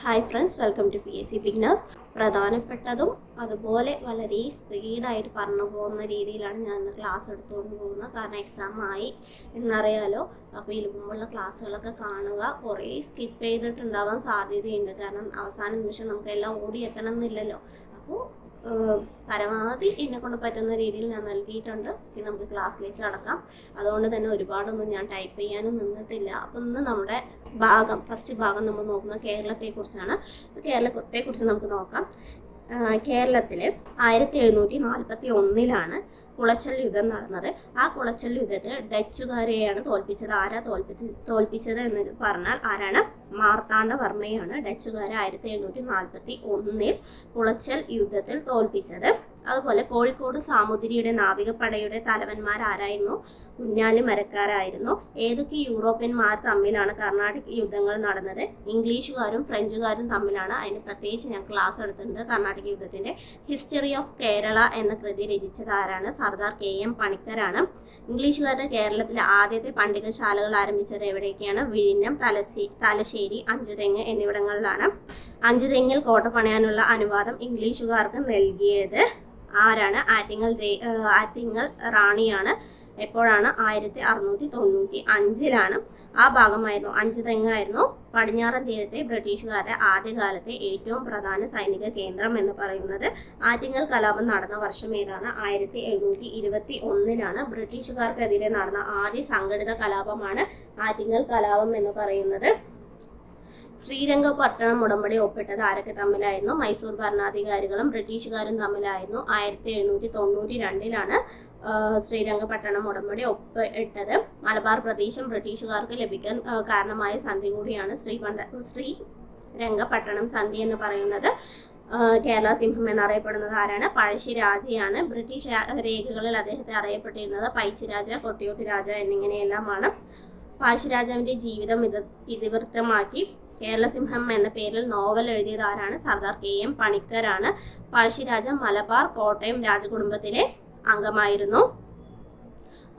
Hi friends, welcome to PSC beginners. പ്രധാനപ്പെട്ടതും അതുപോലെ വളരെ സ്പീഡായിട്ട് പറഞ്ഞു പോകുന്ന രീതിയിലാണ് ഞാൻ ഇന്ന് ക്ലാസ് എടുത്തുകൊണ്ട് പോകുന്നത്. കാരണം എക്സാം ആയി എന്നറിയാലോ. അപ്പോൾ ഇതിനു മുമ്പുള്ള ക്ലാസ്സുകളൊക്കെ കാണുക. കുറേ സ്കിപ്പ് ചെയ്തിട്ടുണ്ടാവാൻ സാധ്യതയുണ്ട്. കാരണം അവസാന നിമിഷം നമുക്ക് എല്ലാം ഓടി എത്തണം എന്നില്ലല്ലോ. അപ്പോൾ പരമാവധി എന്നെ കൊണ്ട് പറ്റുന്ന രീതിയിൽ ഞാൻ നൽകിയിട്ടുണ്ട്. ഇനി നമുക്ക് ക്ലാസ്സിലേക്ക് കടക്കാം. അതുകൊണ്ട് തന്നെ ഒരുപാടൊന്നും ഞാൻ ടൈപ്പ് ചെയ്യാനും നിന്നിട്ടില്ല. അപ്പം ഇന്ന് നമ്മുടെ ഫസ്റ്റ് ഭാഗം നമ്മൾ നോക്കുന്നത് കേരളത്തെക്കുറിച്ചാണ്. കേരളത്തെക്കുറിച്ച് നമുക്ക് നോക്കാം. കേരളത്തിൽ 1741 കുളച്ചൽ യുദ്ധം നടന്നത്. ആ കുളച്ചൽ യുദ്ധത്തിൽ ഡച്ചുകാരെയാണ് തോൽപ്പിച്ചത്. ആരാ തോൽപ്പിച്ചത് എന്ന് പറഞ്ഞാൽ ആരാണ്? മാർത്താണ്ഡവർമ്മയാണ് ഡച്ചുകാരെ 1741 കുളച്ചൽ യുദ്ധത്തിൽ തോൽപ്പിച്ചത്. അതുപോലെ കോഴിക്കോട് സാമൂതിരിയുടെ നാവികപ്പടയുടെ തലവന്മാരാരായിരുന്നു? കുഞ്ഞാലി മരക്കാരായിരുന്നു. ഏതൊക്കെ യൂറോപ്യന്മാർ തമ്മിലാണ് കർണാടിക് യുദ്ധങ്ങൾ നടന്നത്? ഇംഗ്ലീഷുകാരും ഫ്രഞ്ചുകാരും തമ്മിലാണ്. അതിന് പ്രത്യേകിച്ച് ഞാൻ ക്ലാസ് എടുത്തിട്ടുണ്ട്. കർണാടിക് യുദ്ധത്തിന്റെ ഹിസ്റ്ററി ഓഫ് കേരള എന്ന കൃതി രചിച്ചത് ആരാണ്? സർദാർ KM പണിക്കരാണ്. ഇംഗ്ലീഷുകാരുടെ കേരളത്തിലെ ആദ്യത്തെ പണ്ടികശാലകൾ ആരംഭിച്ചത് എവിടേക്കാണ്? വിഴിഞ്ഞം, തലശ്ശേരി, അഞ്ചുതെങ്ങ് എന്നിവിടങ്ങളിലാണ്. അഞ്ചുതെങ്ങിൽ കോട്ട പണിയാനുള്ള അനുവാദം ഇംഗ്ലീഷുകാർക്ക് നൽകിയത് ആരാണ്? ആറ്റിങ്ങൽ റാണിയാണ്. എപ്പോഴാണ്? 1695 ആ ഭാഗമായിരുന്നു, അഞ്ചുതെങ്ങായിരുന്നു പടിഞ്ഞാറൻ തീരത്തെ ബ്രിട്ടീഷുകാരുടെ ആദ്യകാലത്തെ ഏറ്റവും പ്രധാന സൈനിക കേന്ദ്രം എന്ന് പറയുന്നത്. ആറ്റിങ്ങൽ കലാപം നടന്ന വർഷം ഏതാണ്? 1721 ബ്രിട്ടീഷുകാർക്കെതിരെ നടന്ന ആദ്യ സംഘടിത കലാപമാണ് ആറ്റിങ്ങൽ കലാപം എന്ന് പറയുന്നത്. ശ്രീരംഗപട്ടണം ഉടമ്പടി ഒപ്പിട്ടത് ആരൊക്കെ തമ്മിലായിരുന്നു? മൈസൂർ ഭരണാധികാരികളും ബ്രിട്ടീഷുകാരും തമ്മിലായിരുന്നു. 1792 ശ്രീരംഗപട്ടണം ഉടമ്പടി ഒപ്പിട്ടത്. മലബാർ പ്രദേശം ബ്രിട്ടീഷുകാർക്ക് ലഭിക്കാൻ കാരണമായ സന്ധി കൂടിയാണ് ശ്രീരംഗപട്ടണം സന്ധി എന്ന് പറയുന്നത്. കേരള സിംഹം എന്നറിയപ്പെടുന്നത് ആരാണ്? പഴശ്ശിരാജയാണ്. ബ്രിട്ടീഷ് രേഖകളിൽ അദ്ദേഹത്തെ അറിയപ്പെട്ടിരുന്നത് പൈച്ചിരാജ, കൊട്ടിയോട്ട് രാജ എന്നിങ്ങനെയെല്ലാമാണ്. പഴശ്ശിരാജാവിന്റെ ജീവിതം ഇതിവൃത്തമാക്കി കേരള സിംഹം എന്ന പേരിൽ നോവൽ എഴുതിയത് ആരാണ്? സർദാർ KM പണിക്കരാണ്. പഴശ്ശിരാജ മലബാർ കോട്ടയം രാജകുടുംബത്തിലെ അംഗമായിരുന്നു.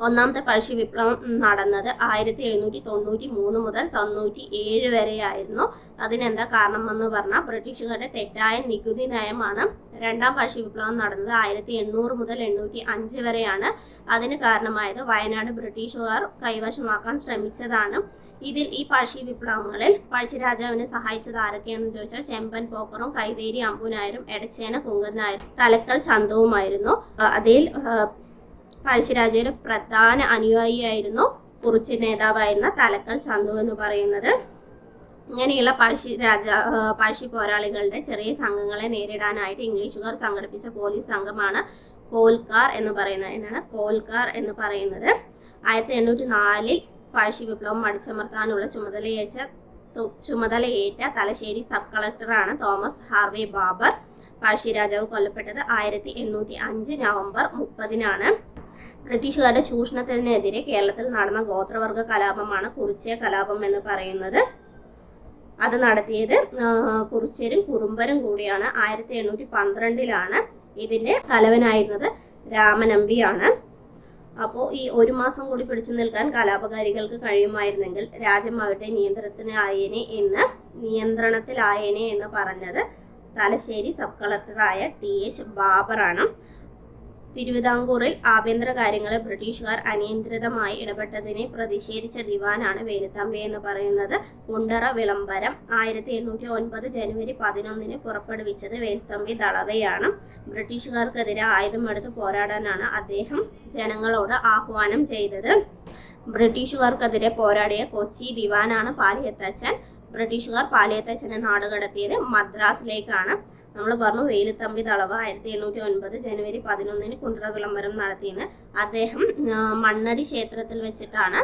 ഒന്നാമത്തെ പഴശ്ശി വിപ്ലവം നടന്നത് 1793 മുതൽ 97 വരെയായിരുന്നു. അതിനെന്താ കാരണം എന്ന് പറഞ്ഞാൽ ബ്രിട്ടീഷുകാരുടെ തെറ്റായ നികുതി നയമാണ്. രണ്ടാം പഴശ്ശി വിപ്ലവം നടന്നത് 1800 മുതൽ 1805 വരെയാണ്. അതിന് കാരണമായത് വയനാട് ബ്രിട്ടീഷുകാർ കൈവശമാക്കാൻ ശ്രമിച്ചതാണ്. ഇതിൽ ഈ പഴശ്ശി വിപ്ലവങ്ങളിൽ പഴശ്ശിരാജാവിനെ സഹായിച്ചത് ആരൊക്കെയാണെന്ന് ചോദിച്ചാൽ ചെമ്പൻ പോക്കറും കൈതേരി അമ്പുനായരും എടച്ചേന കുങ്കനായരും തലക്കൽ ചന്തവുമായിരുന്നു. അതിൽ പഴശ്ശിരാജയുടെ പ്രധാന അനുയായിയായിരുന്നു കുറിച്യ നേതാവായിരുന്ന തലക്കൽ ചന്തു എന്ന് പറയുന്നത്. ഇങ്ങനെയുള്ള പഴശ്ശി പോരാളികളുടെ ചെറിയ സംഘങ്ങളെ നേരിടാനായിട്ട് ഇംഗ്ലീഷുകാർ സംഘടിപ്പിച്ച പോലീസ് സംഘമാണ് കോൽക്കാർ എന്ന് പറയുന്നത്. എന്താണ് കോൽക്കാർ എന്ന് പറയുന്നത്? 1804 പഴശ്ശി വിപ്ലവം അടിച്ചമർത്താനുള്ള ചുമതലയേറ്റ തലശ്ശേരി സബ് കളക്ടറാണ് തോമസ് ഹാർവേ ബാബർ. പഴശ്ശി രാജാവ് കൊല്ലപ്പെട്ടത് 1805 നവംബർ 30 ബ്രിട്ടീഷുകാരുടെ ചൂഷണത്തിനെതിരെ കേരളത്തിൽ നടന്ന ഗോത്രവർഗ കലാപമാണ് കുറിച്യ കലാപം എന്ന് പറയുന്നത്. അത് നടത്തിയത് കുറിച്യരും കുറുമ്പരും കൂടിയാണ്. 1812 ഇതിന്റെ തലവനായിരുന്നത് രാമനമ്പിയാണ്. അപ്പോൾ ഈ 1 മാസം കൂടി പിടിച്ചു നിൽക്കാൻ കലാപകാരികൾക്ക് കഴിയുമായിരുന്നെങ്കിൽ രാജ്യം അവരുടെ നിയന്ത്രണത്തിലായേനെ എന്ന് പറഞ്ഞത് തലശ്ശേരി സബ് കളക്ടറായ TH ബാബറാണ്. തിരുവിതാംകൂറിൽ ആഭ്യന്തര കാര്യങ്ങളിൽ ബ്രിട്ടീഷുകാർ അനിയന്ത്രിതമായി ഇടപെട്ടതിനെ പ്രതിഷേധിച്ച ദിവാനാണ് വേലുത്തമ്പി എന്ന് പറയുന്നത്. കുണ്ടറ വിളംബരം 1809 ജനുവരി 11 പുറപ്പെടുവിച്ചത് വേലുത്തമ്പി ദളവയാണ്. ബ്രിട്ടീഷുകാർക്കെതിരെ ആയുധമെടുത്ത് പോരാടാനാണ് അദ്ദേഹം ജനങ്ങളോട് ആഹ്വാനം ചെയ്തത്. ബ്രിട്ടീഷുകാർക്കെതിരെ പോരാടിയ കൊച്ചി ദിവാനാണ് പാലിയത്തച്ഛൻ. ബ്രിട്ടീഷുകാർ പാലിയത്തച്ഛനെ നാടുകടത്തിയത് മദ്രാസിലേക്കാണ്. നമ്മൾ പറഞ്ഞു വേലുത്തമ്പി ദളവ 1809 ജനുവരി 11 കുണ്ടറ വിളംബരം നടത്തിയെന്ന്. അദ്ദേഹം മണ്ണടി ക്ഷേത്രത്തിൽ വെച്ചിട്ടാണ്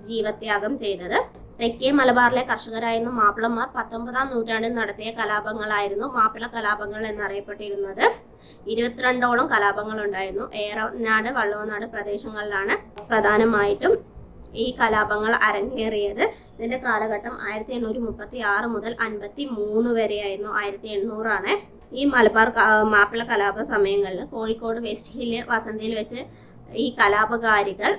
ജീവത്യാഗം ചെയ്തത്. തെക്കേ മലബാറിലെ കർഷകരായിരുന്ന മാപ്പിളമാർ 19-ാം നൂറ്റാണ്ടിൽ നടത്തിയ കലാപങ്ങളായിരുന്നു മാപ്പിള കലാപങ്ങൾ എന്നറിയപ്പെട്ടിരുന്നത്. 22ഓളം കലാപങ്ങൾ ഉണ്ടായിരുന്നു. ഏറനാട്, വള്ളുവനാട് പ്രദേശങ്ങളിലാണ് പ്രധാനമായിട്ടും ഈ കലാപങ്ങൾ അരങ്ങേറിയത്. ഇതിന്റെ കാലഘട്ടം 1836 മുതൽ 53 വരെയായിരുന്നു. 1800 ഈ മലബാർ മാപ്പിള കലാപ സമയങ്ങളിൽ കോഴിക്കോട് വെസ്റ്റ് ഹില്ല് വസന്തിയിൽ വെച്ച് ഈ കലാപകാരികൾ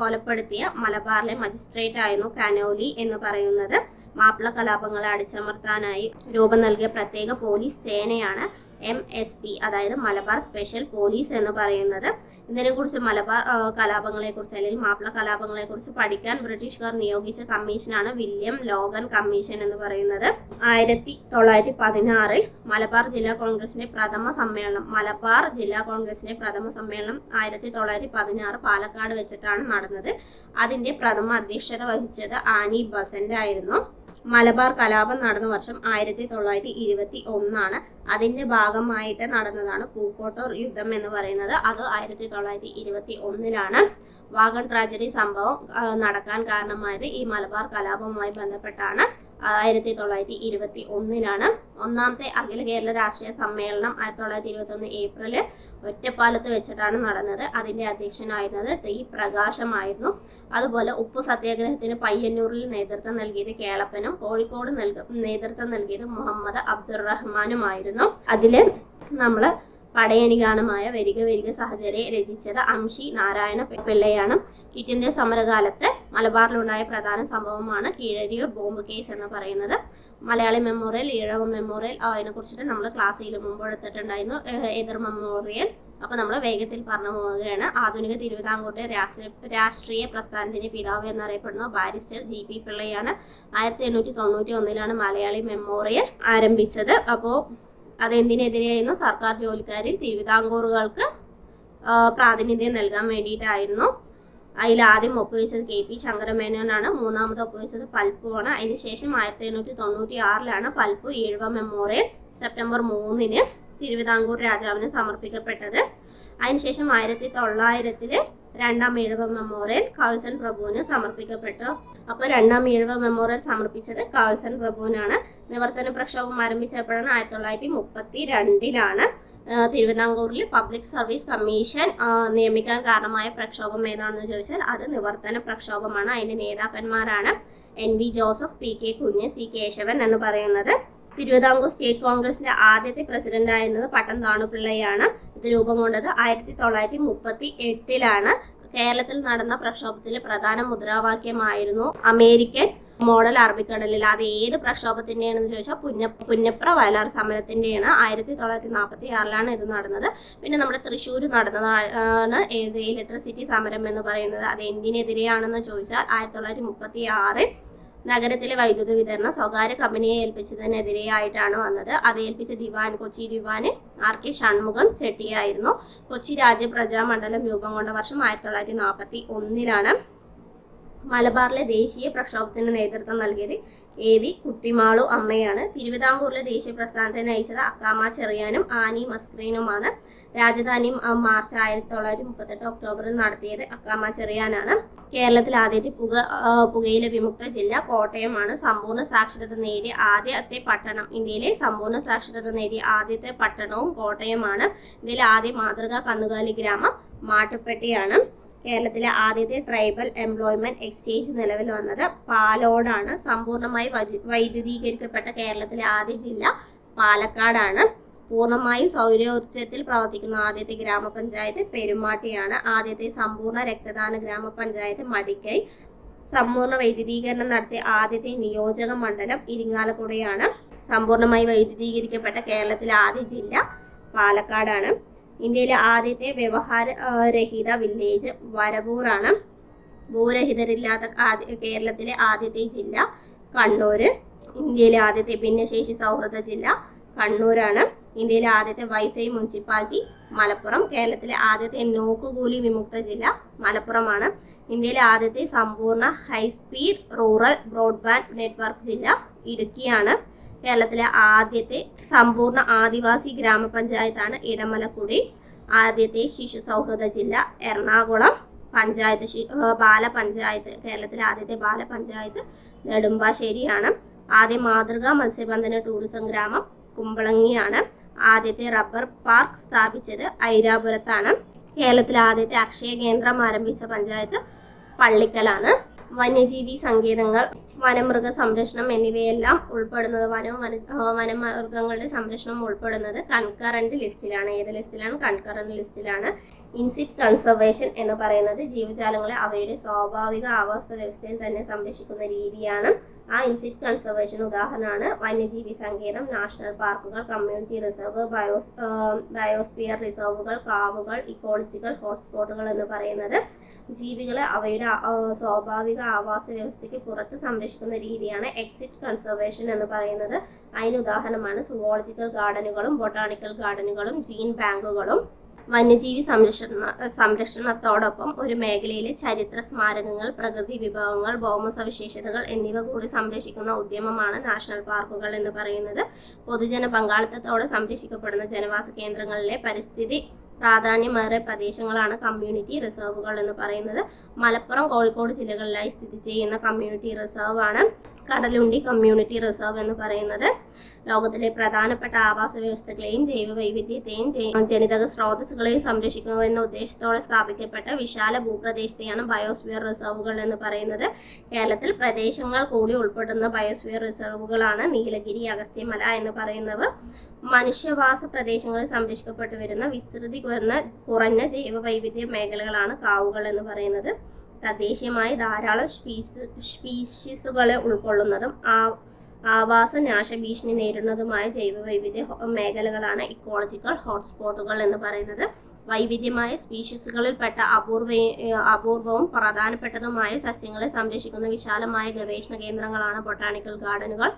കൊലപ്പെടുത്തിയ മലബാറിലെ മജിസ്ട്രേറ്റ് ആയിരുന്നു കനോലി എന്ന് പറയുന്നത്. മാപ്പിള കലാപങ്ങളെ അടിച്ചമർത്താനായി രൂപം നൽകിയ പ്രത്യേക പോലീസ് സേനയാണ് MSP, അതായത് മലബാർ സ്പെഷ്യൽ പോലീസ് എന്ന് പറയുന്നത്. ഇതിനെക്കുറിച്ച് മലബാർ കലാപങ്ങളെക്കുറിച്ച് അല്ലെങ്കിൽ മാപ്പിള കലാപങ്ങളെക്കുറിച്ച് പഠിക്കാൻ ബ്രിട്ടീഷുകാർ നിയോഗിച്ച കമ്മീഷനാണ് വില്യം ലോഗൻ കമ്മീഷൻ എന്ന് പറയുന്നത്. 1916 മലബാർ ജില്ലാ കോൺഗ്രസിന്റെ പ്രഥമ സമ്മേളനം 1916 പാലക്കാട് വെച്ചിട്ടാണ് നടന്നത്. അതിന്റെ പ്രഥമ അധ്യക്ഷത വഹിച്ചത് ആനി ബസന്റ് ആയിരുന്നു. മലബാർ കലാപം നടന്ന വർഷം 1921 അതിന്റെ ഭാഗമായിട്ട് നടന്നതാണ് പൂക്കോട്ടൂർ യുദ്ധം എന്ന് പറയുന്നത്. അത് 1921 വാഗൺ ട്രാജഡി സംഭവം നടക്കാൻ കാരണമായത് ഈ മലബാർ കലാപവുമായി ബന്ധപ്പെട്ടാണ്. 1921 ഒന്നാമത്തെ അഖില കേരള രാഷ്ട്രീയ സമ്മേളനം 1921 ഏപ്രിൽ ഒറ്റപ്പാലത്ത് വെച്ചിട്ടാണ് നടന്നത്. അതിന്റെ അധ്യക്ഷനായിരുന്നത് ടി പ്രകാശമായിരുന്നു. അതുപോലെ ഉപ്പു സത്യാഗ്രഹത്തിന് പയ്യന്നൂരിൽ നേതൃത്വം നൽകിയത് കേളപ്പനും കോഴിക്കോട് നേതൃത്വം നൽകിയത് മുഹമ്മദ് അബ്ദുറഹ്മാനുമായിരുന്നു. അതില് നമ്മള് പടയണി ഗാനമായ വരിക വരിക സഹചര്യ രചിച്ചത് അംഷി നാരായണ പിള്ളയാണ്. ക്വിറ്റ് ഇന്ത്യ സമരകാലത്ത് മലബാറിലുണ്ടായ പ്രധാന സംഭവമാണ് കീഴരിയൂർ ബോംബ് കേസ് എന്ന് പറയുന്നത്. മലയാളി മെമ്മോറിയൽ, ഈഴവ മെമ്മോറിയൽ, അതിനെ കുറിച്ചിട്ട് നമ്മൾ ക്ലാസ്സിൽ മുമ്പ് എടുത്തിട്ടുണ്ടായിരുന്നു. എതിർ മെമ്മോറിയൽ. അപ്പൊ നമ്മൾ വേഗത്തിൽ പറഞ്ഞു പോവുകയാണ്. ആധുനിക തിരുവിതാംകൂറിന്റെ രാഷ്ട്രീയ പ്രസ്ഥാനത്തിന്റെ പിതാവ് എന്നറിയപ്പെടുന്ന ബാരിസ്റ്റർ GP പിള്ളയാണ്. 1891 മലയാളി മെമ്മോറിയൽ ആരംഭിച്ചത്. അപ്പോ അതെന്തിനെതിരെയായിരുന്നു? സർക്കാർ ജോലിക്കാരിൽ തിരുവിതാംകൂറുകൾക്ക് പ്രാതിനിധ്യം നൽകാൻ വേണ്ടിയിട്ടായിരുന്നു. അതിൽ ആദ്യം ഒപ്പുവെച്ചത് KP ശങ്കരമേനോനാണ്. മൂന്നാമത് ഒപ്പുവെച്ചത് പൽപ്പുവാണ്. അതിനുശേഷം 1896 പൽപ്പു ഈഴവ മെമ്മോറിയൽ സെപ്റ്റംബർ 3 തിരുവിതാംകൂർ രാജാവിന് സമർപ്പിക്കപ്പെട്ടത്. അതിനുശേഷം 1900 രണ്ടാം ഈഴവ മെമ്മോറിയൽ കഴ്സൺ പ്രഭുവിന് സമർപ്പിക്കപ്പെട്ടു. അപ്പൊ രണ്ടാം ഈഴവ മെമ്മോറിയൽ സമർപ്പിച്ചത് കഴ്സൺ പ്രഭുവിനാണ്. നിവർത്തന പ്രക്ഷോഭം ആരംഭിച്ചപ്പോഴാണ് 1932 തിരുവിതാംകൂറിൽ പബ്ലിക് സർവീസ് കമ്മീഷൻ നിയമിക്കാൻ കാരണമായ പ്രക്ഷോഭം ഏതാണെന്ന് ചോദിച്ചാൽ അത് നിവർത്തന പ്രക്ഷോഭമാണ്. അതിന്റെ നേതാക്കന്മാരാണ് NV ജോസഫ്, PK കുഞ്ഞ്, C കേശവൻ എന്ന് പറയുന്നത്. തിരുവിതാംകൂർ സ്റ്റേറ്റ് കോൺഗ്രസിന്റെ ആദ്യത്തെ പ്രസിഡന്റ് ആയിരുന്നത് പട്ടം താണുപിള്ളയാണ്. ഇത് രൂപം കൊണ്ടത് 1938 കേരളത്തിൽ നടന്ന പ്രക്ഷോഭത്തിലെ പ്രധാന മുദ്രാവാക്യമായിരുന്നു അമേരിക്കൻ മോഡൽ അറബിക്കടലിൽ. അത് ഏത് പ്രക്ഷോഭത്തിന്റെയാണെന്ന് ചോദിച്ചാൽ പുന്നപ്ര വയലാർ സമരത്തിന്റെയാണ്. 1946 ഇത് നടന്നത്. പിന്നെ നമ്മുടെ തൃശ്ശൂർ നടന്നതാണ് ഏത് ഇലക്ട്രിസിറ്റി സമരം എന്ന് പറയുന്നത്. അത് എന്തിനെതിരെയാണെന്ന് ചോദിച്ചാൽ 1936 നഗരത്തിലെ വൈദ്യുത വിതരണം സ്വകാര്യ കമ്പനിയെ ഏൽപ്പിച്ചതിനെതിരെയായിട്ടാണ് വന്നത്. അത് ഏൽപ്പിച്ച കൊച്ചി ദിവാന് RK ഷൺമുഖം ചെട്ടിയായിരുന്നു. കൊച്ചി രാജ്യപ്രജാമണ്ഡലം രൂപം കൊണ്ട വർഷം 1941 മലബാറിലെ ദേശീയ പ്രക്ഷോഭത്തിന് നേതൃത്വം നൽകിയത് AV കുട്ടിമാളു അമ്മയാണ്. തിരുവിതാംകൂറിലെ ദേശീയ പ്രസ്ഥാനത്തെ നയിച്ചത് അക്കാമ ചെറിയാനും ആനി മസ്ക്രീനുമാണ്. രാജധാനി മാർച്ച് 1938 ഒക്ടോബറിൽ നടത്തിയത് അക്കാമ ചെറിയാനാണ്. കേരളത്തിൽ ആദ്യത്തെ പുകയില വിമുക്ത ജില്ല കോട്ടയമാണ്. സമ്പൂർണ്ണ സാക്ഷരത നേടിയ ആദ്യത്തെ പട്ടണം ഇന്ത്യയിലെ സമ്പൂർണ്ണ സാക്ഷരത നേടിയ ആദ്യത്തെ പട്ടണവും കോട്ടയമാണ്. ഇന്ത്യയിലെ ആദ്യ മാതൃകാ കന്നുകാലി ഗ്രാമം മാട്ടുപ്പെട്ടിയാണ്. കേരളത്തിലെ ആദ്യത്തെ ട്രൈബൽ എംപ്ലോയ്മെന്റ് എക്സ്ചേഞ്ച് നിലവിൽ വന്നത് പാലോടാണ്. സമ്പൂർണ്ണമായി വൈദ്യുതീകരിക്കപ്പെട്ട കേരളത്തിലെ ആദ്യ ജില്ല പാലക്കാടാണ്. പൂർണ്ണമായും സൗരോർജ്ജത്തിൽ പ്രവർത്തിക്കുന്ന ആദ്യത്തെ ഗ്രാമപഞ്ചായത്ത് പെരുമാട്ടിയാണ്. ആദ്യത്തെ സമ്പൂർണ്ണ രക്തദാന ഗ്രാമപഞ്ചായത്ത് മടിക്കൈ. സമ്പൂർണ്ണ വൈദ്യുതീകരണം നടത്തിയ ആദ്യത്തെ നിയോജക മണ്ഡലം ഇരിങ്ങാലക്കുടയാണ്. സമ്പൂർണ്ണമായി വൈദ്യുതീകരിക്കപ്പെട്ട കേരളത്തിലെ ആദ്യ ജില്ല പാലക്കാടാണ്. ഇന്ത്യയിലെ ആദ്യത്തെ വ്യവഹാര രഹിത വില്ലേജ് വരവൂറാണ്. ഭൂരഹിതരില്ലാത്ത കേരളത്തിലെ ആദ്യത്തെ ജില്ല കണ്ണൂര്. ഇന്ത്യയിലെ ആദ്യത്തെ ഭിന്നശേഷി സൗഹൃദ ജില്ല കണ്ണൂരാണ്. ഇന്ത്യയിലെ ആദ്യത്തെ വൈഫൈ മുനിസിപ്പാലിറ്റി മലപ്പുറം. കേരളത്തിലെ ആദ്യത്തെ നോക്കുകൂലി വിമുക്ത ജില്ല മലപ്പുറമാണ്. ഇന്ത്യയിലെ ആദ്യത്തെ സമ്പൂർണ്ണ ഹൈസ്പീഡ് റൂറൽ ബ്രോഡ്ബാൻഡ് നെറ്റ്വർക്ക് ജില്ല ഇടുക്കിയാണ്. കേരളത്തിലെ ആദ്യത്തെ സമ്പൂർണ്ണ ആദിവാസി ഗ്രാമപഞ്ചായത്താണ് ഇടമലക്കുടി. ആദ്യത്തെ ശിശു സൗഹൃദ ജില്ല എറണാകുളം. ബാലപഞ്ചായത്ത് കേരളത്തിലെ ആദ്യത്തെ ബാലപഞ്ചായത്ത് നെടുമ്പാശ്ശേരിയാണ്. ആദ്യ മാതൃകാ മത്സ്യബന്ധന ടൂറിസം ഗ്രാമം കുമ്പളങ്ങിയാണ്. ആദ്യത്തെ റബ്ബർ പാർക്ക് സ്ഥാപിച്ചത് ഐരാപുരത്താണ്. കേരളത്തിലെ ആദ്യത്തെ അക്ഷയ കേന്ദ്രം ആരംഭിച്ച പഞ്ചായത്ത് പള്ളിക്കലാണ്. വന്യജീവി സങ്കേതങ്ങൾ, വനമൃഗ സംരക്ഷണം എന്നിവയെല്ലാം ഉൾപ്പെടുന്നത് വനമൃഗങ്ങളുടെ സംരക്ഷണം ഉൾപ്പെടുന്നത് കൺകറന്റ് ലിസ്റ്റിലാണ്. ഏത് ലിസ്റ്റിലാണ്? കൺകറന്റ് ലിസ്റ്റിലാണ്. ഇൻസിറ്റ് കൺസർവേഷൻ എന്ന് പറയുന്നത് ജീവജാലങ്ങളെ അവയുടെ സ്വാഭാവിക ആവാസ വ്യവസ്ഥയിൽ തന്നെ സംരക്ഷിക്കുന്ന രീതിയാണ്. ആ ഇൻസിറ്റ് കൺസർവേഷൻ ഉദാഹരണമാണ് വന്യജീവി സങ്കേതം, നാഷണൽ പാർക്കുകൾ, കമ്മ്യൂണിറ്റി റിസർവ്, ബയോസ്ഫിയർ റിസർവുകൾ, കാവുകൾ, ഇക്കോളജിക്കൽ ഹോട്ട്സ്പോട്ടുകൾ എന്ന് പറയുന്നത് ജീവികളെ അവയുടെ സ്വാഭാവിക ആവാസ വ്യവസ്ഥയ്ക്ക് പുറത്ത് സംരക്ഷിക്കുന്ന രീതിയാണ് എക്സിറ്റ് കൺസർവേഷൻ എന്ന് പറയുന്നത്. അതിന് ഉദാഹരണമാണ് സുവോളജിക്കൽ ഗാർഡനുകളും ബൊട്ടാണിക്കൽ ഗാർഡനുകളും ജീൻ ബാങ്കുകളും. വന്യജീവി സംരക്ഷണത്തോടൊപ്പം ഒരു മേഖലയിലെ ചരിത്ര സ്മാരകങ്ങൾ, പ്രകൃതി വിഭവങ്ങൾ, ഭൗമ സവിശേഷതകൾ എന്നിവ കൂടി സംരക്ഷിക്കുന്ന ഉദ്യമമാണ് നാഷണൽ പാർക്കുകൾ എന്ന് പറയുന്നത്. പൊതുജന പങ്കാളിത്തത്തോടെ സംരക്ഷിക്കപ്പെടുന്ന ജനവാസ കേന്ദ്രങ്ങളിലെ പരിസ്ഥിതി പ്രാധാന്യമേറിയ പ്രദേശങ്ങളാണ് കമ്മ്യൂണിറ്റി റിസർവുകൾ എന്ന് പറയുന്നത്. മലപ്പുറം, കോഴിക്കോട് ജില്ലകളിലായി സ്ഥിതി ചെയ്യുന്ന കമ്മ്യൂണിറ്റി റിസർവ് ആണ് കടലുണ്ടി കമ്മ്യൂണിറ്റി റിസർവ് എന്ന് പറയുന്നത്. ലോകത്തിലെ പ്രധാനപ്പെട്ട ആവാസ വ്യവസ്ഥകളെയും ജൈവ വൈവിധ്യത്തെയും ജനിതക സ്രോതസ്സുകളെയും സംരക്ഷിക്കുക എന്ന ഉദ്ദേശത്തോടെ സ്ഥാപിക്കപ്പെട്ട വിശാല ഭൂപ്രദേശത്തെയാണ് ബയോസ്ഫിയർ റിസർവുകൾ എന്ന് പറയുന്നത്. കേരളത്തിൽ പ്രദേശങ്ങൾ കൂടി ഉൾപ്പെടുന്ന ബയോസ്ഫിയർ റിസർവുകളാണ് നീലഗിരി, അഗസ്ത്യമല എന്ന് പറയുന്നവ. മനുഷ്യവാസ പ്രദേശങ്ങളിൽ സംരക്ഷിക്കപ്പെട്ടു വരുന്ന വിസ്തൃതി കുറഞ്ഞ ജൈവ വൈവിധ്യ മേഖലകളാണ് കാവുകൾ എന്ന് പറയുന്നത്. തദ്ദേശീയമായി ധാരാളം സ്പീഷീസുകളെ ഉൾക്കൊള്ളുന്നതും ആവാസനാശ ഭീഷണി നേരിടുന്നതുമായ ജൈവ വൈവിധ്യ മേഖലകളാണ് ഇക്കോളജിക്കൽ ഹോട്ട്സ്പോട്ടുകൾ എന്ന് പറയുന്നത്. വൈവിധ്യമായ സ്പീഷീസുകളിൽപ്പെട്ട അപൂർവവും പ്രധാനപ്പെട്ടതുമായ സസ്യങ്ങളെ സംരക്ഷിക്കുന്ന വിശാലമായ ഗവേഷണ കേന്ദ്രങ്ങളാണ് ബൊട്ടാണിക്കൽ ഗാർഡനുകൾ.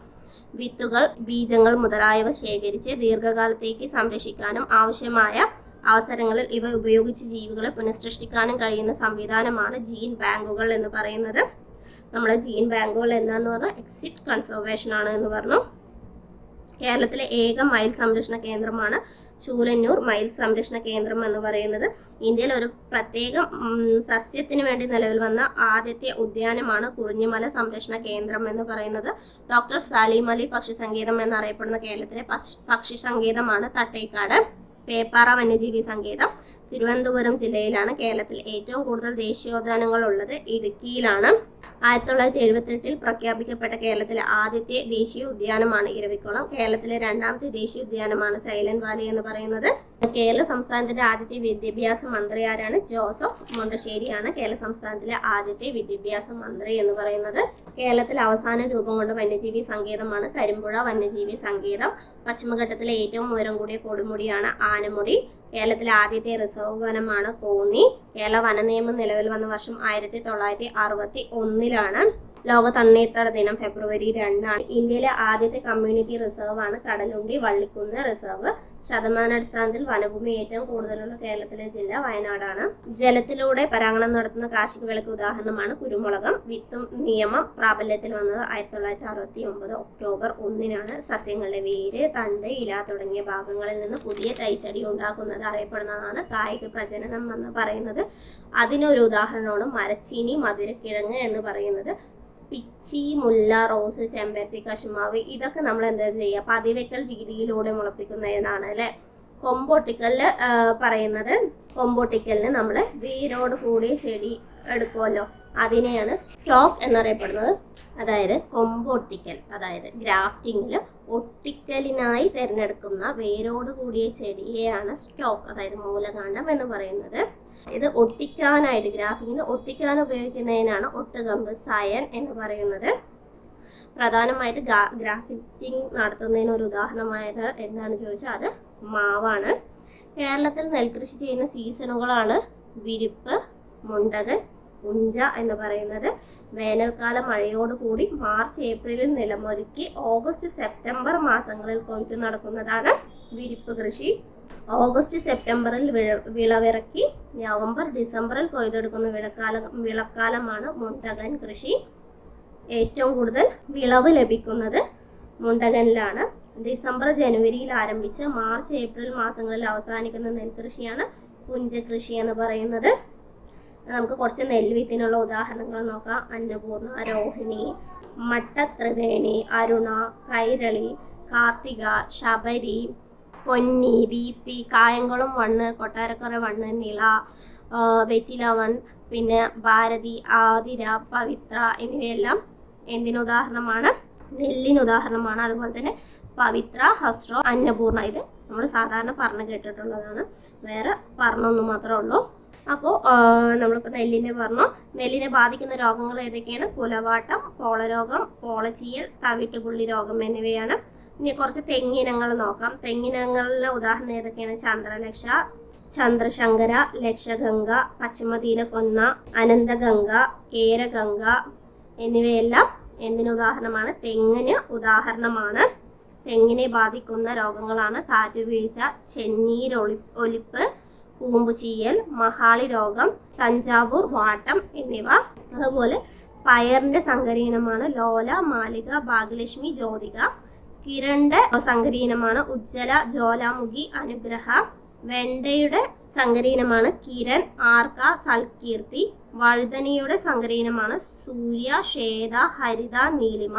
വിത്തുകൾ, ബീജങ്ങൾ മുതലായവ ശേഖരിച്ച് ദീർഘകാലത്തേക്ക് സംരക്ഷിക്കാനും ആവശ്യമായ അവസരങ്ങളിൽ ഇവ ഉപയോഗിച്ച് ജീവികളെ പുനഃസൃഷ്ടിക്കാനും കഴിയുന്ന സംവിധാനമാണ് ജീൻ ബാങ്കുകൾ എന്ന് പറയുന്നത്. നമ്മുടെ ജീൻ ബാങ്കുകൾ എന്താണെന്ന് പറഞ്ഞാൽ എക്സിറ്റ് കൺസർവേഷൻ ആണ് എന്ന് പറഞ്ഞു. കേരളത്തിലെ ഏക മയിൽ സംരക്ഷണ കേന്ദ്രമാണ് ചൂലന്നൂർ മയിൽ സംരക്ഷണ കേന്ദ്രം എന്ന് പറയുന്നത്. ഇന്ത്യയിൽ ഒരു പ്രത്യേക സസ്യത്തിന് വേണ്ടി നിലവിൽ വന്ന ആദ്യത്തെ ഉദ്യാനമാണ് കുറിഞ്ഞിമല സംരക്ഷണ കേന്ദ്രം എന്ന് പറയുന്നത്. ഡോക്ടർ സലീം അലി പക്ഷി സങ്കേതം എന്നറിയപ്പെടുന്ന കേരളത്തിലെ പക്ഷി സങ്കേതമാണ് തട്ടേക്കാട്. പേപ്പാറ വന്യജീവി സങ്കേതം തിരുവനന്തപുരം ജില്ലയിലാണ്. കേരളത്തിൽ ഏറ്റവും കൂടുതൽ ദേശീയോദ്യാനങ്ങൾ ഉള്ളത് ഇടുക്കിയിലാണ്. 1978 പ്രഖ്യാപിക്കപ്പെട്ട കേരളത്തിലെ ആദ്യത്തെ ദേശീയ ഉദ്യാനമാണ് ഇരവിക്കുളം. കേരളത്തിലെ രണ്ടാമത്തെ ദേശീയ ഉദ്യാനമാണ് സൈലന്റ് വാലി എന്ന് പറയുന്നത്. കേരള സംസ്ഥാനത്തിന്റെ ആദ്യത്തെ വിദ്യാഭ്യാസ മന്ത്രി ആരാണ്? ജോസഫ് മുണ്ടശ്ശേരിയാണ് കേരള സംസ്ഥാനത്തിലെ ആദ്യത്തെ വിദ്യാഭ്യാസ മന്ത്രി എന്ന് പറയുന്നത്. കേരളത്തിൽ അവസാനം രൂപം കൊണ്ട വന്യജീവി സങ്കേതമാണ് കരിമ്പുഴ വന്യജീവി സങ്കേതം. പശ്ചിമഘട്ടത്തിലെ ഏറ്റവും ഉയരം കൂടിയ കൊടുമുടിയാണ് ആനമുടി. കേരളത്തിലെ ആദ്യത്തെ റിസർവ് വനമാണ് കോന്നി. കേരള വന നിയമം നിലവിൽ വന്ന വർഷം 1961 ലോക തണ്ണീർത്തട ദിനം ഫെബ്രുവരി 2. ഇന്ത്യയിലെ ആദ്യത്തെ കമ്മ്യൂണിറ്റി റിസർവ് ആണ് കടലുണ്ടി വള്ളിക്കുന്ന് റിസർവ്. ശതമാനാടിസ്ഥാനത്തിൽ വനഭൂമി ഏറ്റവും കൂടുതലുള്ള കേരളത്തിലെ ജില്ല വയനാടാണ്. ജലത്തിലൂടെ പരാഗണം നടത്തുന്ന കാർഷിക വിളക്ക് ഉദാഹരണമാണ് കുരുമുളകം. വിത്തും നിയമം പ്രാബല്യത്തിൽ വന്നത് 1969 ഒക്ടോബർ 1. സസ്യങ്ങളുടെ വേര്, തണ്ട്, ഇല തുടങ്ങിയ ഭാഗങ്ങളിൽ നിന്ന് പുതിയ തൈച്ചെടി ഉണ്ടാക്കുന്നത് അറിയപ്പെടുന്നതാണ് കായിക പ്രജനനം എന്ന് പറയുന്നത്. അതിനൊരു ഉദാഹരണമാണ് മരച്ചീനി, മധുരക്കിഴങ്ങ് എന്ന് പറയുന്നത്. പിച്ചി, മുല്ല, റോസ്, ചെമ്പരത്തി, കശുമാവ് ഇതൊക്കെ നമ്മൾ എന്താ ചെയ്യുക? പതിവെക്കൽ രീതിയിലൂടെ മുളപ്പിക്കുന്നതാണ് അല്ലെ. കൊമ്പൊട്ടിക്കലില് പറയുന്നത്, കൊമ്പൊട്ടിക്കലിന് നമ്മൾ വേരോട് കൂടിയ ചെടി എടുക്കുമല്ലോ, അതിനെയാണ് സ്റ്റോക്ക് എന്നറിയപ്പെടുന്നത്. അതായത് കൊമ്പൊട്ടിക്കൽ, അതായത് ഗ്രാഫ്റ്റിംഗില് ഒട്ടിക്കലിനായി തിരഞ്ഞെടുക്കുന്ന വേരോട് കൂടിയ ചെടിയെയാണ് സ്റ്റോക്ക്, അതായത് മൂലകാണ്ഡം എന്ന് പറയുന്നത്. ഇത് ഒട്ടിക്കാനായിട്ട് ഗ്രാഫിങ്ങിന് ഒട്ടിക്കാൻ ഉപയോഗിക്കുന്നതിനാണ് ഒട്ടുകമ്പ്, സയൻ എന്ന് പറയുന്നത്. പ്രധാനമായിട്ട് ഗ്രാഫിറ്റിംഗ് നടത്തുന്നതിന് ഒരു ഉദാഹരണമായത് എന്താണെന്ന് ചോദിച്ചാൽ അത് മാവാണ്. കേരളത്തിൽ നെൽകൃഷി ചെയ്യുന്ന സീസണുകളാണ് വിരിപ്പ്, മുണ്ടകൻ, പുഞ്ച എന്ന് പറയുന്നത്. വേനൽക്കാല മഴയോടുകൂടി മാർച്ച് ഏപ്രിലിൽ നിലമൊരുക്കി ഓഗസ്റ്റ് സെപ്റ്റംബർ മാസങ്ങളിൽ കൊയ്ത്തു നടക്കുന്നതാണ് വിരിപ്പ് കൃഷി. ഓഗസ്റ്റ് സെപ്റ്റംബറിൽ വിളവിറക്കി നവംബർ ഡിസംബറിൽ കൊയ്തെടുക്കുന്ന വിളക്കാലമാണ് മുണ്ടകൻ കൃഷി. ഏറ്റവും കൂടുതൽ വിളവ് ലഭിക്കുന്നത് മുണ്ടകനിലാണ്. ഡിസംബർ ജനുവരിയിൽ ആരംഭിച്ച് മാർച്ച് ഏപ്രിൽ മാസങ്ങളിൽ അവസാനിക്കുന്ന നെൽകൃഷിയാണ് പുഞ്ചകൃഷി എന്ന് പറയുന്നത്. നമുക്ക് കുറച്ച് നെൽവിത്തിനുള്ള ഉദാഹരണങ്ങൾ നോക്കാം. അന്നപൂർണ, രോഹിണി, മട്ടത്രിവേണി, അരുണ, കൈരളി, കാർത്തിക, ശബരി, പൊന്നി, ദീപ്തി, കായംകുളം 1, കൊട്ടാരക്കര 1, നിള, വെറ്റില 1, പിന്നെ ഭാരതി, ആതിര, പവിത്ര എന്നിവയെല്ലാം എന്തിനുദാഹരണമാണ്? നെല്ലിന് ഉദാഹരണമാണ്. അതുപോലെ തന്നെ പവിത്ര, ഹസ്രോ, അന്നപൂർണ, ഇത് നമ്മൾ സാധാരണ പറഞ്ഞു കേട്ടിട്ടുള്ളതാണ്, വേറെ പറഞ്ഞൊന്നു മാത്രമേ ഉള്ളൂ. അപ്പോൾ നമ്മളിപ്പോൾ നെല്ലിനെ പറഞ്ഞു. നെല്ലിനെ ബാധിക്കുന്ന രോഗങ്ങൾ ഏതൊക്കെയാണ്? കുലവാട്ടം, പോളരോഗം, പോളച്ചീയൽ, തവിട്ടുപുള്ളി രോഗം എന്നിവയാണ്. ഇനി കുറച്ച് തെങ്ങിനങ്ങൾ നോക്കാം. തെങ്ങിനങ്ങളിലെ ഉദാഹരണം ഏതൊക്കെയാണ്? ചന്ദ്രലക്ഷ, ചന്ദ്രശങ്കര, ലക്ഷഗംഗ, പശ്ചിമതീനക്കൊന്ന, അനന്തഗംഗ, കേരഗംഗ എന്നിവയെല്ലാം എന്തിന് ഉദാഹരണമാണ്? തെങ്ങിന് ഉദാഹരണമാണ്. തെങ്ങിനെ ബാധിക്കുന്ന രോഗങ്ങളാണ് കാറ്റുവീഴ്ച, ചെന്നീരൊലിപ്പ്, കൂമ്പുചീയൽ, മഹാളി രോഗം, തഞ്ചാവൂർ വാട്ടം എന്നിവ. അതുപോലെ പയറിന്റെ സങ്കരീനമാണ് ലോല, മാലിക, ഭാഗ്യലക്ഷ്മി, ജ്യോതിക. കിരണിന്റെ സങ്കരീനമാണ് ഉജ്ജ്വല, ജ്വാലാമുഖി, അനുഗ്രഹ. വെണ്ടയുടെ സങ്കരീനമാണ് കിരൺ, ആർക്ക, സൽകീർത്തി. വഴുതനയുടെ സങ്കരീനമാണ് സൂര്യ, ശ്വേത, ഹരിത, നീലിമ.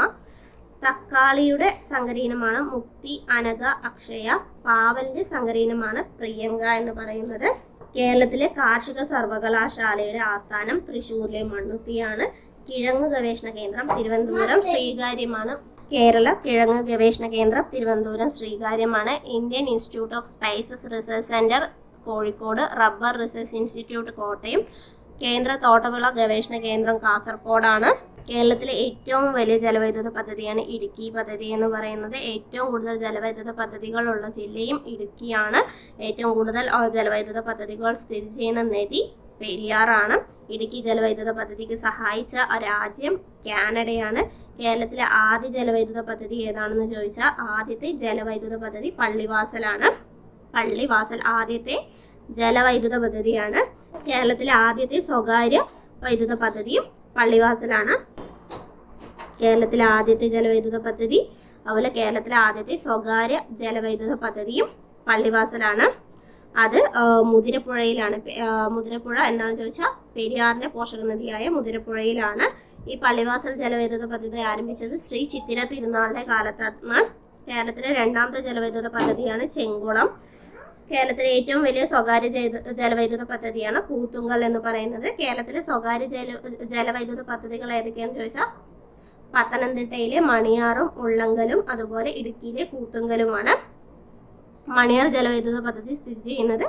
തക്കാളിയുടെ സങ്കരീനമാണ് മുക്തി, അനഘ, അക്ഷയ. പാവലിന്റെ സങ്കരീനമാണ് പ്രിയങ്ക എന്ന് പറയുന്നത്. കേരളത്തിലെ കാർഷിക സർവകലാശാലയുടെ ആസ്ഥാനം തൃശ്ശൂരിലെ മണ്ണുത്തിയാണ്. കിഴങ്ങ് ഗവേഷണ കേന്ദ്രം തിരുവനന്തപുരം ശ്രീകാര്യമാണ്. കേരള കിഴങ്ങ് ഗവേഷണ കേന്ദ്രം തിരുവനന്തപുരം ശ്രീകാര്യമാണ്. Indian institute of spices research centre Kozhikode. Rubber research institute Kottayam. കേന്ദ്ര തോട്ടവിള ഗവേഷണ കേന്ദ്രം കാസർഗോഡാണ്. കേരളത്തിലെ ഏറ്റവും വലിയ ജലവൈദ്യുത പദ്ധതിയാണ് ഇടുക്കി പദ്ധതി എന്ന് പറയുന്നത്. ഏറ്റവും കൂടുതൽ ജലവൈദ്യുത പദ്ധതികളുള്ള ജില്ലയും ഇടുക്കിയാണ്. ഏറ്റവും കൂടുതൽ ജലവൈദ്യുത പദ്ധതികൾ സ്ഥിതി ചെയ്യുന്ന നദി പെരിയാറാണ്. ഇടുക്കി ജലവൈദ്യുത പദ്ധതിക്ക് സഹായിച്ച രാജ്യം കാനഡയാണ്. കേരളത്തിലെ ആദ്യ ജലവൈദ്യുത പദ്ധതി ഏതാണെന്ന് ചോദിച്ചാൽ ആദ്യത്തെ ജലവൈദ്യുത പദ്ധതി പള്ളിവാസലാണ്. പള്ളിവാസൽ ആദ്യത്തെ ജലവൈദ്യുത പദ്ധതിയാണ്. കേരളത്തിലെ ആദ്യത്തെ സ്വകാര്യ വൈദ്യുത പദ്ധതിയും പള്ളിവാസലാണ്. കേരളത്തിലെ ആദ്യത്തെ ജലവൈദ്യുത പദ്ധതി, അതുപോലെ കേരളത്തിലെ ആദ്യത്തെ സ്വകാര്യ ജലവൈദ്യുത പദ്ധതിയും പള്ളിവാസലാണ്. അത് മുതിരപ്പുഴയിലാണ്. മുതിരപ്പുഴ എന്താണെന്ന് ചോദിച്ചാൽ പെരിയാറിന്റെ പോഷക നദിയായ മുതിരപ്പുഴയിലാണ്. ഈ പള്ളിവാസൽ ജലവൈദ്യുത പദ്ധതി ആരംഭിച്ചത് ശ്രീ ചിത്തിര തിരുനാളിന്റെ കാലത്താണ്. കേരളത്തിലെ രണ്ടാമത്തെ ജലവൈദ്യുത പദ്ധതിയാണ് ചെങ്കുളം. കേരളത്തിലെ ഏറ്റവും വലിയ സ്വകാര്യ ജലവൈദ്യുത പദ്ധതിയാണ് കൂത്തുങ്കൽ എന്ന് പറയുന്നത്. കേരളത്തിലെ സ്വകാര്യ ജലവൈദ്യുത പദ്ധതികൾ ഏതൊക്കെയാണെന്ന് ചോദിച്ചാൽ പത്തനംതിട്ടയിലെ മണിയാറും ഉള്ളങ്കലും അതുപോലെ ഇടുക്കിയിലെ കൂത്തുങ്കലുമാണ്. മണിയാർ ജലവൈദ്യുത പദ്ധതി സ്ഥിതി ചെയ്യുന്നത്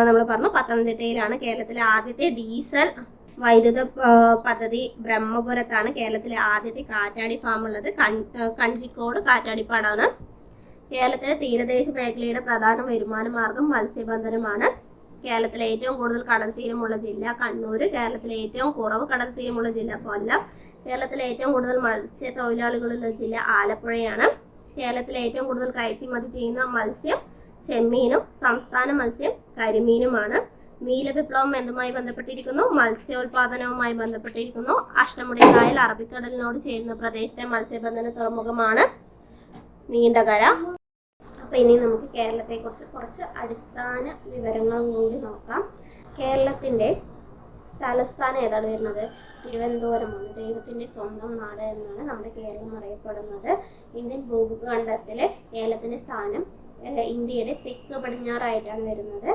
നമ്മൾ പറഞ്ഞു പത്തനംതിട്ടയിലാണ്. കേരളത്തിലെ ആദ്യത്തെ ഡീസൽ വൈദ്യുത പദ്ധതി ബ്രഹ്മപുരത്താണ്. കേരളത്തിലെ ആദ്യത്തെ കാറ്റാടി ഫാം ഉള്ളത് കഞ്ചിക്കോട് കാറ്റാടിപ്പാടാണ്. കേരളത്തിലെ തീരദേശ മേഖലയുടെ പ്രധാന വരുമാന മാർഗം മത്സ്യബന്ധനമാണ്. കേരളത്തിലെ ഏറ്റവും കൂടുതൽ കടൽ തീരമുള്ള ജില്ല കണ്ണൂർ. കേരളത്തിലെ ഏറ്റവും കുറവ് കടൽ തീരമുള്ള ജില്ല കൊല്ലം. കേരളത്തിലെ ഏറ്റവും കൂടുതൽ മത്സ്യത്തൊഴിലാളികളുള്ള ജില്ല ആലപ്പുഴയാണ്. കേരളത്തിലെ ഏറ്റവും കൂടുതൽ കയറ്റുമതി ചെയ്യുന്ന മത്സ്യം ചെമ്മീനും സംസ്ഥാന മത്സ്യം കരിമീനുമാണ്. നീലവിപ്ലവം എന്തുമായി ബന്ധപ്പെട്ടിരിക്കുന്നു? മത്സ്യോൽപാദനവുമായി ബന്ധപ്പെട്ടിരിക്കുന്നു. അഷ്ടമുടി കായൽ അറബിക്കടലിനോട് ചേരുന്ന പ്രദേശത്തെ മത്സ്യബന്ധന തുറമുഖമാണ് നീണ്ടകര. അപ്പൊ ഇനി നമുക്ക് കേരളത്തെ കുറിച്ച് കുറച്ച് അടിസ്ഥാന വിവരങ്ങളും കൂടി നോക്കാം. കേരളത്തിന്റെ തലസ്ഥാനം ഏതാണ് വരുന്നത്? തിരുവനന്തപുരമാണ്. ദൈവത്തിന്റെ സ്വന്തം നാട് എന്നാണ് നമ്മുടെ കേരളം അറിയപ്പെടുന്നത്. ഇന്ത്യൻ ഭൂഖണ്ഡത്തിലെ കേരളത്തിന്റെ സ്ഥാനം ഇന്ത്യയുടെ തെക്ക് പടിഞ്ഞാറായിട്ടാണ് വരുന്നത്.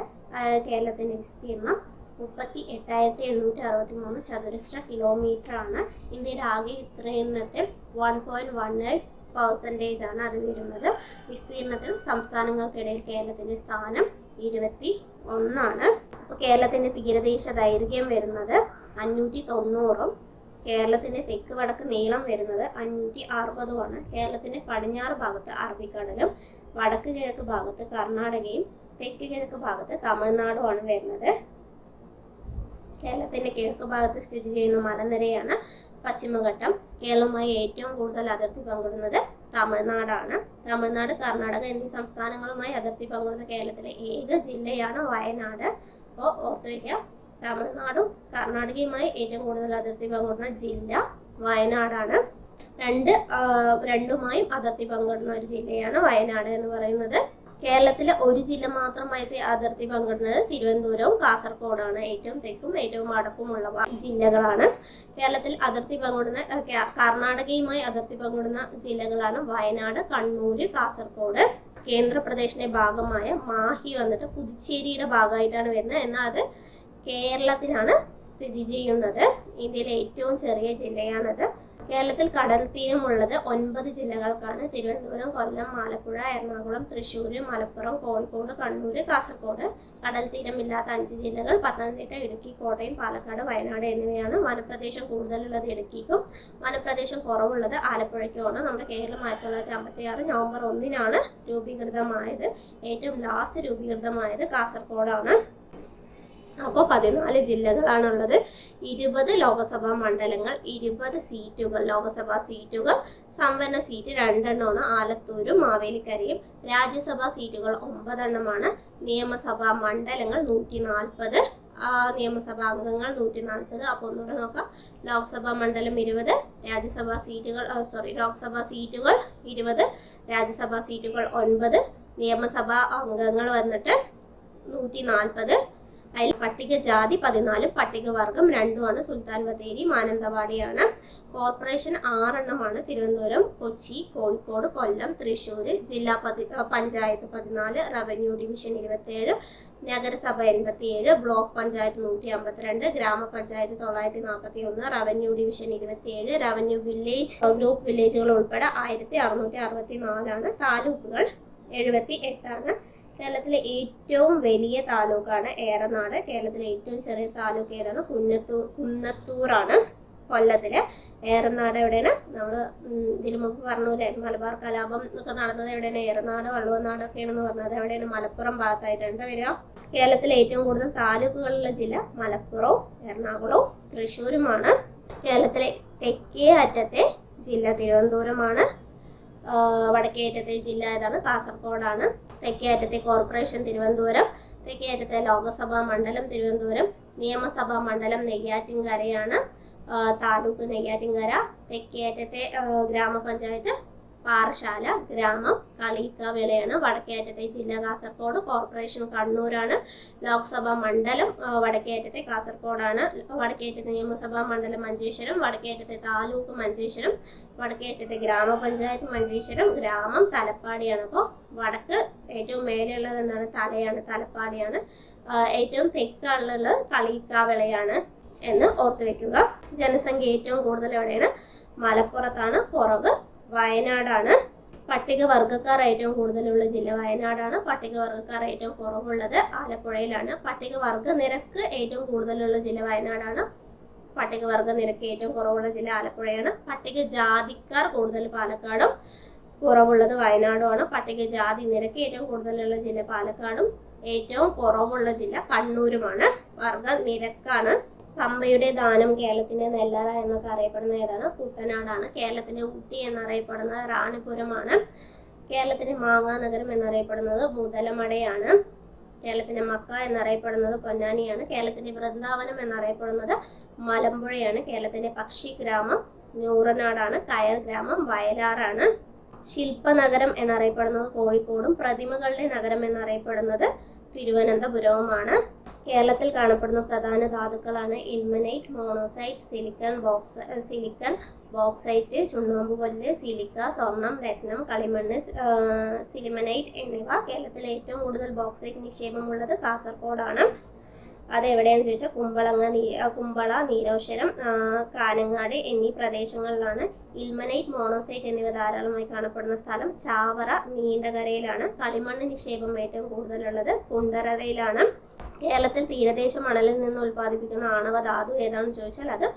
കേരളത്തിന്റെ വിസ്തീർണം 38,763 ചതുരശ്ര കിലോമീറ്റർ ആണ്. ഇന്ത്യയുടെ ആകെ വിസ്തീർണത്തിൽ 1.18% ആണ് അത് വരുന്നത്. വിസ്തീർണത്തിൽ സംസ്ഥാനങ്ങൾക്കിടയിൽ കേരളത്തിന്റെ സ്ഥാനം 21 അപ്പോൾ കേരളത്തിന്റെ തീരദേശ ദൈർഘ്യം വരുന്നത് 590. കേരളത്തിന്റെ തെക്ക് വടക്ക് നീളം വരുന്നത് 560 കേരളത്തിന്റെ പടിഞ്ഞാറ് ഭാഗത്ത് അറബിക്കടലും വടക്ക് കിഴക്ക് ഭാഗത്ത് കർണാടകയും തെക്ക് കിഴക്ക് ഭാഗത്ത് തമിഴ്നാടുമാണ് വരുന്നത്. കേരളത്തിന്റെ കിഴക്ക് ഭാഗത്ത് സ്ഥിതി ചെയ്യുന്ന മലനിരയാണ് പശ്ചിമഘട്ടം. കേരളവുമായി ഏറ്റവും കൂടുതൽ അതിർത്തി പങ്കിടുന്നത് തമിഴ്നാടാണ്. തമിഴ്നാട്, കർണാടക എന്നീ സംസ്ഥാനങ്ങളുമായി അതിർത്തി പങ്കിടുന്ന കേരളത്തിലെ ഏക ജില്ലയാണ് വയനാട്. അപ്പോൾ ഓർത്തു വയ്ക്കുക, തമിഴ്നാടും കർണാടകയുമായി ഏറ്റവും കൂടുതൽ അതിർത്തി പങ്കിടുന്ന ജില്ല വയനാടാണ്. രണ്ടുമായും അതിർത്തി പങ്കിടുന്ന ഒരു ജില്ലയാണ് വയനാട് എന്ന് പറയുന്നത്. കേരളത്തിലെ ഒരു ജില്ല മാത്രമായിട്ട് അതിർത്തി പങ്കിടുന്നത് തിരുവനന്തപുരവും കാസർഗോഡാണ്. ഏറ്റവും തെക്കും ഏറ്റവും വടക്കുമുള്ള ജില്ലകളാണ്. കേരളത്തിൽ അതിർത്തി പങ്കിടുന്ന കർണാടകയുമായി അതിർത്തി പങ്കിടുന്ന ജില്ലകളാണ് വയനാട്, കണ്ണൂര്, കാസർഗോഡ്. കേന്ദ്രപ്രദേശിന്റെ ഭാഗമായ മാഹി വന്നിട്ട് പുതുച്ചേരിയുടെ ഭാഗമായിട്ടാണ് വരുന്നത്. എന്നാൽ അത് കേരളത്തിലാണ് സ്ഥിതി ചെയ്യുന്നത്. ഇന്ത്യയിലെ ഏറ്റവും ചെറിയ ജില്ലയാണത്. കേരളത്തിൽ കടൽ തീരമുള്ളത് 9 ജില്ലകൾക്കാണ്. തിരുവനന്തപുരം, കൊല്ലം, ആലപ്പുഴ, എറണാകുളം, തൃശ്ശൂർ, മലപ്പുറം, കോഴിക്കോട്, കണ്ണൂർ, കാസർഗോഡ്. കടൽ തീരമില്ലാത്ത 5 ജില്ലകൾ പത്തനംതിട്ട, ഇടുക്കി, കോട്ടയം, പാലക്കാട്, വയനാട് എന്നിവയാണ്. വനപ്രദേശം കൂടുതലുള്ളത് ഇടുക്കിക്കും വനപ്രദേശം കുറവുള്ളത് ആലപ്പുഴയ്ക്കുമാണ്. നമ്മുടെ കേരളം 1956 നവംബർ 1 രൂപീകൃതമായത്. ഏറ്റവും ലാസ്റ്റ് രൂപീകൃതമായത് കാസർഗോഡാണ്. അപ്പോൾ 14 ജില്ലകളാണുള്ളത്. 20 ലോകസഭാ മണ്ഡലങ്ങൾ, 20 സീറ്റുകൾ, ലോകസഭാ സീറ്റുകൾ. സംവരണ സീറ്റ് 2 എണ്ണമാണ്, ആലത്തൂരും മാവേലിക്കരയും. രാജ്യസഭാ സീറ്റുകൾ 9 എണ്ണമാണ്. നിയമസഭാ മണ്ഡലങ്ങൾ 140, നിയമസഭാ അംഗങ്ങൾ 140. അപ്പോൾ ഒന്നുകൂടെ നോക്കാം. ലോക്സഭാ മണ്ഡലം 20, രാജ്യസഭാ സീറ്റുകൾ ലോക്സഭാ സീറ്റുകൾ 20, രാജ്യസഭാ സീറ്റുകൾ 9, നിയമസഭാ അംഗങ്ങൾ വന്നിട്ട് 140. അതിൽ പട്ടികജാതി 14, പട്ടികവർഗം 2ആണ്. സുൽത്താൻ ബത്തേരി, മാനന്തവാടിയാണ്. കോർപ്പറേഷൻ 6 എണ്ണമാണ്. തിരുവനന്തപുരം, കൊച്ചി, കോഴിക്കോട്, കൊല്ലം, തൃശ്ശൂർ. ജില്ലാ പഞ്ചായത്ത് 14, റവന്യൂ ഡിവിഷൻ 27, നഗരസഭ 87, ബ്ലോക്ക് പഞ്ചായത്ത് 152, ഗ്രാമപഞ്ചായത്ത് 941, revenue division 27, revenue village group വില്ലേജുകൾ ഉൾപ്പെടെ 1664 താലൂക്കുകൾ 78. കേരളത്തിലെ ഏറ്റവും വലിയ താലൂക്കാണ് ഏറനാട്. കേരളത്തിലെ ഏറ്റവും ചെറിയ താലൂക്ക് ഏതാണ്? കുന്നത്തൂറാണ്. കൊല്ലത്തിലെ ഏറനാട് എവിടെയാണ്? നമ്മൾ ഇതിനു മുമ്പ് പറഞ്ഞൂലേ, മലബാർ കലാപം ഒക്കെ നടന്നത് എവിടെയാണ്? ഏറനാട്, വള്ളുവനാട് ഒക്കെയാണെന്ന് പറഞ്ഞത് എവിടെയാണ്? മലപ്പുറം ഭാഗത്തായിട്ടുണ്ട് വരിക. കേരളത്തിലെ ഏറ്റവും കൂടുതൽ താലൂക്കുകളുള്ള ജില്ല മലപ്പുറവും എറണാകുളവും തൃശ്ശൂരുമാണ്. കേരളത്തിലെ തെക്കേ അറ്റത്തെ ജില്ല തിരുവനന്തപുരമാണ്. വടക്കേ അറ്റത്തെ ജില്ല ഏതാണ്? കാസർഗോഡാണ്. തെക്കേ അറ്റത്തെ കോർപ്പറേഷൻ തിരുവനന്തപുരം. തെക്കേ അറ്റത്തെ ലോകസഭാ മണ്ഡലം തിരുവനന്തപുരം. നിയമസഭാ മണ്ഡലം നെയ്യാറ്റിൻകരയാണ്. താലൂക്ക് നെയ്യാറ്റിൻകര. തെക്കേ അറ്റത്തെ ഗ്രാമപഞ്ചായത്ത് പാറശാല. ഗ്രാമം കളിയിക്കാവിളയാണ്. വടക്കേ അറ്റത്തെ ജില്ല കാസർഗോഡ്. കോർപ്പറേഷൻ കണ്ണൂരാണ്. ലോക്സഭാ മണ്ഡലം വടക്കേ അറ്റത്തെ കാസർഗോഡാണ്. വടക്കേ അറ്റത്തെ നിയമസഭാ മണ്ഡലം മഞ്ചേശ്വരം. വടക്കേ അറ്റത്തെ താലൂക്ക് മഞ്ചേശ്വരം. വടക്കേ അറ്റത്തെ ഗ്രാമപഞ്ചായത്ത് മഞ്ചേശ്വരം. ഗ്രാമം തലപ്പാടിയാണ്. അപ്പോൾ വടക്ക് ഏറ്റവും മേലെയുള്ളത് എന്താണ്? തലപ്പാടിയാണ്. ഏറ്റവും തെക്കാളുള്ളത് കളിയിക്കാവിളയാണ് എന്ന് ഓർത്തു വെക്കുക. ജനസംഖ്യ ഏറ്റവും കൂടുതൽ എവിടെയാണ്? മലപ്പുറത്താണ്. കുറവ് വയനാടാണ്. പട്ടികവർഗക്കാർ ഏറ്റവും കൂടുതലുള്ള ജില്ല വയനാടാണ്. പട്ടികവർഗക്കാർ ഏറ്റവും കുറവുള്ളത് ആലപ്പുഴയിലാണ്. പട്ടികവർഗ നിരക്ക് ഏറ്റവും കൂടുതലുള്ള ജില്ല വയനാടാണ്. പട്ടികവർഗ നിരക്ക് ഏറ്റവും കുറവുള്ള ജില്ല ആലപ്പുഴയാണ്. പട്ടികജാതിക്കാർ കൂടുതൽ പാലക്കാടും കുറവുള്ളത് വയനാടുമാണ്. പട്ടികജാതി നിരക്ക് ഏറ്റവും കൂടുതലുള്ള ജില്ല പാലക്കാടും ഏറ്റവും കുറവുള്ള ജില്ല കണ്ണൂരുമാണ്. വർഗ നിരക്കാണ്. പമ്പയുടെ ദാനം കേരളത്തിന്റെ നെല്ലറ എന്നൊക്കെ അറിയപ്പെടുന്ന ഏതാണ്? കുട്ടനാടാണ്. കേരളത്തിന്റെ ഊട്ടി എന്നറിയപ്പെടുന്നത് റാണിപുരമാണ്. കേരളത്തിന്റെ മാങ്ങാ നഗരം എന്നറിയപ്പെടുന്നത് മുതലമടയാണ്. കേരളത്തിന്റെ മക്ക എന്നറിയപ്പെടുന്നത് പൊന്നാനിയാണ്. കേരളത്തിന്റെ വൃന്ദാവനം എന്നറിയപ്പെടുന്നത് മലമ്പുഴയാണ്. കേരളത്തിന്റെ പക്ഷി ഗ്രാമം നൂറനാടാണ്. കയർ ഗ്രാമം വയലാറാണ്. ശില്പനഗരം എന്നറിയപ്പെടുന്നത് കോഴിക്കോടും പ്രതിമകളുടെ നഗരം എന്നറിയപ്പെടുന്നത് തിരുവനന്തപുരവുമാണ്. കേരളത്തിൽ കാണപ്പെടുന്ന പ്രധാന ധാതുക്കളാണ് ഇൽമനൈറ്റ്, മോണോസൈറ്റ്, സിലിക്കൺ, ബോക്സൈറ്റ്, ചുണ്ണാമ്പുകല്ല്, സിലിക്ക, സ്വർണം, രത്നം, കളിമണ്ണ്, സിലിമനൈറ്റ് എന്നിവ. കേരളത്തിൽ ഏറ്റവും കൂടുതൽ ബോക്സൈറ്റ് നിക്ഷേപമുള്ളത് കാസർഗോഡാണ്. അതെവിടെയാന്ന് ചോദിച്ചാൽ കുമ്പള, നീലേശ്വരം, കാനങ്ങാട് എന്നീ പ്രദേശങ്ങളിലാണ്. ഇൽമനൈറ്റ്, മോണോസൈറ്റ് എന്നിവ ധാരാളമായി കാണപ്പെടുന്ന സ്ഥലം ചാവറ, നീണ്ടകരയിലാണ്. കളിമണ്ണ് നിക്ഷേപം ഏറ്റവും കൂടുതലുള്ളത് കുണ്ടറയിലാണ്. കേരളത്തിൽ തീരദേശ മണലിൽ നിന്ന് ഉൽപ്പാദിപ്പിക്കുന്ന ആണവ ധാതു ഏതാണെന്ന് ചോദിച്ചാൽ അത്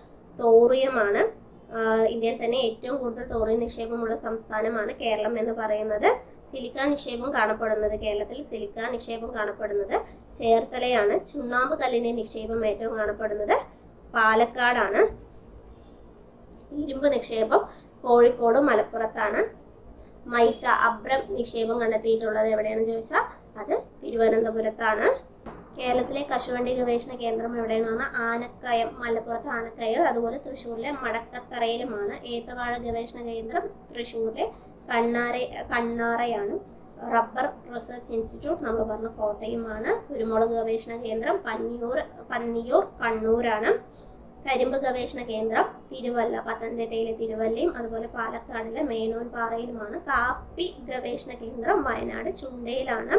തോറിയമാണ്. ഇന്ത്യയിൽ തന്നെ ഏറ്റവും കൂടുതൽ തോറിയം നിക്ഷേപമുള്ള സംസ്ഥാനമാണ് കേരളം എന്ന് പറയുന്നത്. സിലിക്ക നിക്ഷേപം കാണപ്പെടുന്നത് ചേർത്തലയാണ്. ചുണ്ണാമ്പ് കല്ലിന്റെ നിക്ഷേപം ഏറ്റവും കാണപ്പെടുന്നത് പാലക്കാടാണ്. ഇരുമ്പ് നിക്ഷേപം കോഴിക്കോട്, മലപ്പുറത്താണ്. മൈക്ക, അബ്രം നിക്ഷേപം കണ്ടെത്തിയിട്ടുള്ളത് എവിടെയാണെന്ന് ചോദിച്ചാൽ അത് തിരുവനന്തപുരത്താണ്. കേരളത്തിലെ കശുവണ്ടി ഗവേഷണ കേന്ദ്രം എവിടെയാണ്? ആനക്കയം, മലപ്പുറത്ത് ആനക്കയം. അതുപോലെ തൃശ്ശൂരിലെ മടക്കത്തറയിലുമാണ്. ഏത്തവാഴ ഗവേഷണ കേന്ദ്രം തൃശ്ശൂരിലെ കണ്ണാറയാണ്. റബ്ബർ റിസർച്ച് ഇൻസ്റ്റിറ്റ്യൂട്ട് നമ്മൾ പറഞ്ഞ കോട്ടയമാണ്. കുരുമുളക് ഗവേഷണ കേന്ദ്രം പന്നിയൂർ കണ്ണൂരാണ്. കരിമ്പ് ഗവേഷണ കേന്ദ്രം തിരുവല്ല, പത്തനംതിട്ടയിലെ തിരുവല്ലയും അതുപോലെ പാലക്കാടിലെ മേനോൻപാറയിലുമാണ്. കാപ്പി ഗവേഷണ കേന്ദ്രം വയനാട് ചുണ്ടയിലാണ്.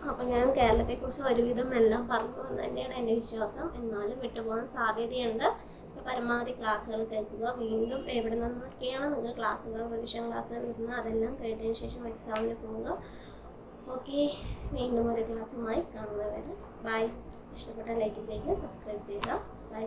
അപ്പൊ ഞാൻ കേരളത്തെ കുറിച്ച് ഒരുവിധം എല്ലാം പറഞ്ഞു എന്ന് തന്നെയാണ് എൻ്റെ വിശ്വാസം. എന്നാലും വിട്ടുപോകാൻ സാധ്യതയുണ്ട്. പരമാവധി ക്ലാസ്സുകൾ കേൾക്കുക. വീണ്ടും എവിടെ നിന്നൊക്കെയാണ് നിങ്ങൾക്ക് ക്ലാസ്സുകൾ, റിവിഷൻ ക്ലാസ്സുകൾ കിട്ടുന്നത് അതെല്ലാം കേട്ടതിന് ശേഷം എക്സാമിന് പോവുക. ഓക്കെ, വീണ്ടും ഒരു ക്ലാസ്സുമായി കാണുന്നവരെ ബൈ. ഇഷ്ടപ്പെട്ട ലൈക്ക് ചെയ്യുക, സബ്സ്ക്രൈബ് ചെയ്യുക. ബൈ.